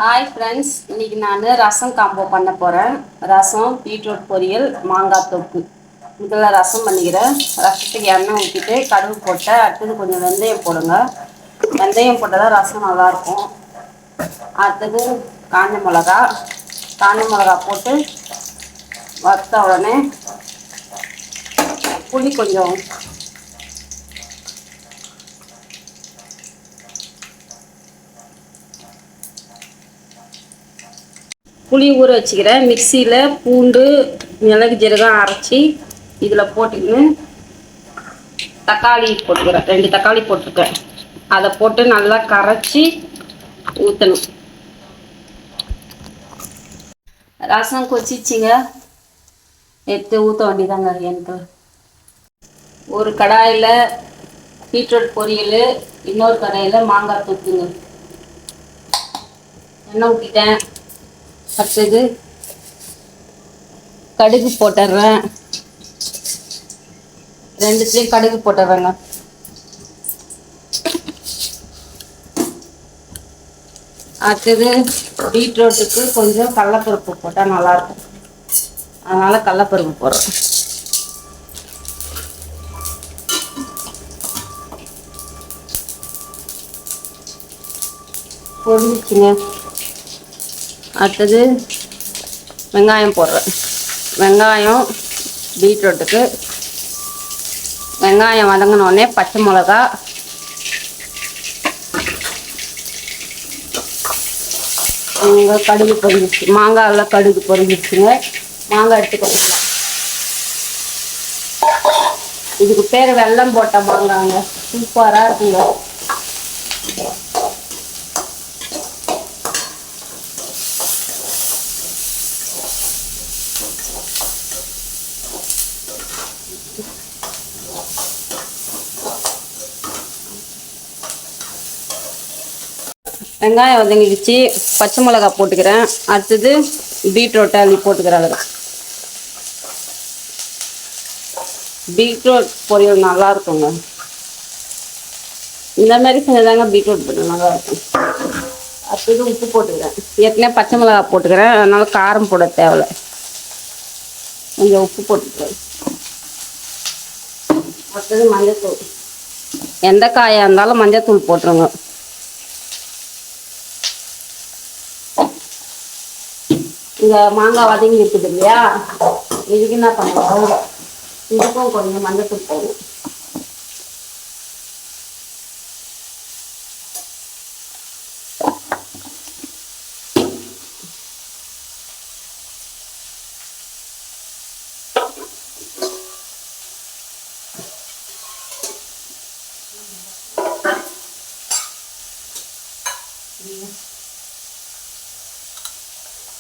Hi friends, இன்றைக்கி நான் ரசம் combo பண்ண போகிறேன். ரசம், பீட்ரூட் பொரியல், மாங்காய் தொக்கு. இதெல்லாம் ரசம் பண்ணிக்கிறேன். ரசத்துக்கு எண்ணெய் ஊற்றிட்டு கடுகு போட்டு அடுத்தது கொஞ்சம் வெந்தயம் போடுங்க. வெந்தயம் போட்டால் தான் ரசம் நல்லாயிருக்கும். அடுத்தது காஞ்ச மிளகா போட்டு வறுத்த உடனே புளி கொஞ்சம் புளி ஊற வச்சுக்கிறேன். மிக்சியில் பூண்டு மிளகு ஜீரகம் அரைச்சி இதில் போட்டுக்கின்னு தக்காளி போட்டுக்கிறேன். 2 தக்காளி போட்டிருக்கேன். அதை போட்டு நல்லா கரைச்சி ஊற்றணும். ரசம் கொச்சிச்சிங்க, எடுத்து ஊற்ற வேண்டியதாங்க. எனக்கு ஒரு கடாயில் பீட்ரூட் பொரியல், இன்னொரு கடாயில் மாங்காய் தொக்குங்க. எண்ணெய் ஊற்றிட்டேன். அடுத்தது கடுகு போட்டுடுறேன். 2த்துலேயும் கடுகு போட்டுடுறேங்க. அடுத்தது பீட்ரூட்டுக்கு கொஞ்சம் கடலப்பருப்பு போட்டால் நல்லாயிருக்கும், அதனால் கடலப்பருப்பு போடுறேன். பொரிஞ்சிச்சுங்க. அடுத்தது வெங்காயம் போடுறேன். வெங்காயம் பீட்ரூட்டுக்கு வெங்காயம் வதங்கினோடனே பச்சை மிளகா, கடுகு பொரிஞ்சிச்சு. மாங்காயில் கடுகு பொரிஞ்சிச்சுங்க. மாங்காய் எடுத்து கொட்டிக்கலாம். இதுக்கு பேர் வெல்லம் போட்ட மாங்காங்க, சூப்பராக இருக்குங்க. வெங்காயம் வதங்கிடுச்சு. பச்சை மிளகா போட்டுக்கிறேன். அடுத்தது பீட்ரூட் அள்ளி போட்டுக்கிறேன். அதில் பீட்ரூட் பொரியல் நல்லா இருக்குங்க. இந்த மாதிரி செஞ்சதாங்க பீட்ரூட் பொரியல் நல்லா இருக்கும். அடுத்தது உப்பு போட்டுக்கிறேன். ஏற்கனவே பச்சை மிளகா போட்டுக்கிறேன், அதனால காரம் போட தேவையில்ல. கொஞ்சம் உப்பு போட்டுக்கிறேன். அடுத்தது மஞ்சள்தூள். எந்த காயாக இருந்தாலும் மஞ்சள்தூள் போட்டுருங்க. இந்த மாங்காய் வதங்கி இருக்குது இல்லையா, இதுக்கு என்ன பண்ணுவோம், இதுக்கும் கொஞ்சம் மஞ்சள் போடும்.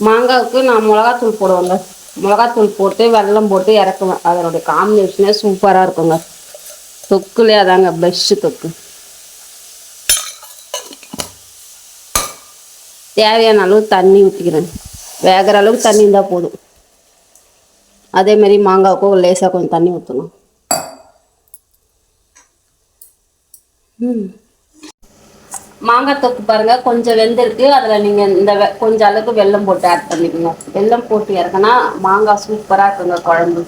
மாங்காவுக்கு நான் மிளகாத்தூள் போடுவேங்க. மிளகாத்தூள் போட்டு வெல்லம் போட்டு இறக்குவேன். அதனுடைய காம்பினேஷனே சூப்பராக இருக்குங்க. தொக்குலே அதாங்க பெஸ்ட்டு தொக்கு. தேவையான அளவு தண்ணி ஊற்றிக்கிறேன். வேகிற அளவுக்கு தண்ணி இருந்தால் போதும். அதேமாரி மாங்காவுக்கும் லேசாக கொஞ்சம் தண்ணி ஊற்றணும். மாங்காய் தொக்கு பாருங்க, கொஞ்சம் வெந்திருக்கு. அதில் நீங்கள் இந்த கொஞ்சம் அளவுக்கு வெல்லம் போட்டு ஆட் பண்ணிக்கோங்க. வெல்லம் போட்டு இறக்குனா மாங்காய் சூப்பராக இருக்குங்க குழம்பு.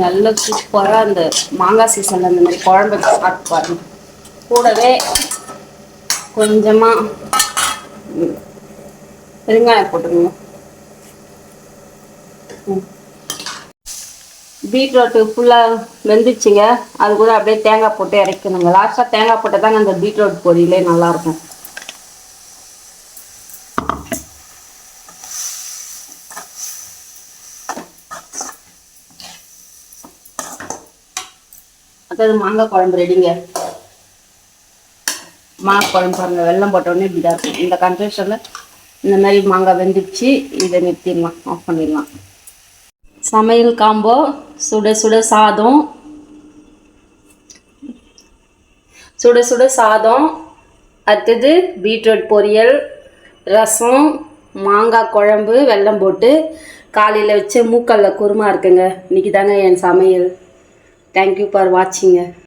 நல்ல சூப்பராக அந்த மாங்காய் சீசனில் இந்த மாதிரி குழம்பு சாப்பிட்டு பாருங்க. கூடவே கொஞ்சமாக பெருங்காயம் போட்டுக்கோங்க. பீட்ரூட்டு ஃபுல்லாக வெந்துச்சுங்க. அது கூட அப்படியே தேங்காய் போட்டு இறக்கணுங்க. லாஸ்ட்டாக தேங்காய் போட்டால் தாங்க அந்த பீட்ரூட் பொரியலே நல்லாயிருக்கும். அடுத்தது மாங்காய் குழம்பு ரெடிங்க. மாங்காய் குழம்பு பாருங்கள், வெல்லம் போட்டோடனே இப்படி தான் இருக்கும். இந்த கன்ஃபியூஷனில் இந்த மாதிரி மாங்காய் வெந்துடுச்சு. இதை நிறுத்திடலாம், ஆஃப் பண்ணிடலாம். சமையல் காம்போ சுட சுட சாதம், அடுத்தது பீட்ரூட் பொரியல், ரசம், மாங்காய் குழம்பு வெல்லம் போட்டு, காலையில் வச்ச மூக்கல்ல குருமா இருக்குங்க. இன்றைக்கி தாங்க என் சமையல். Thank you for வாட்சிங்க.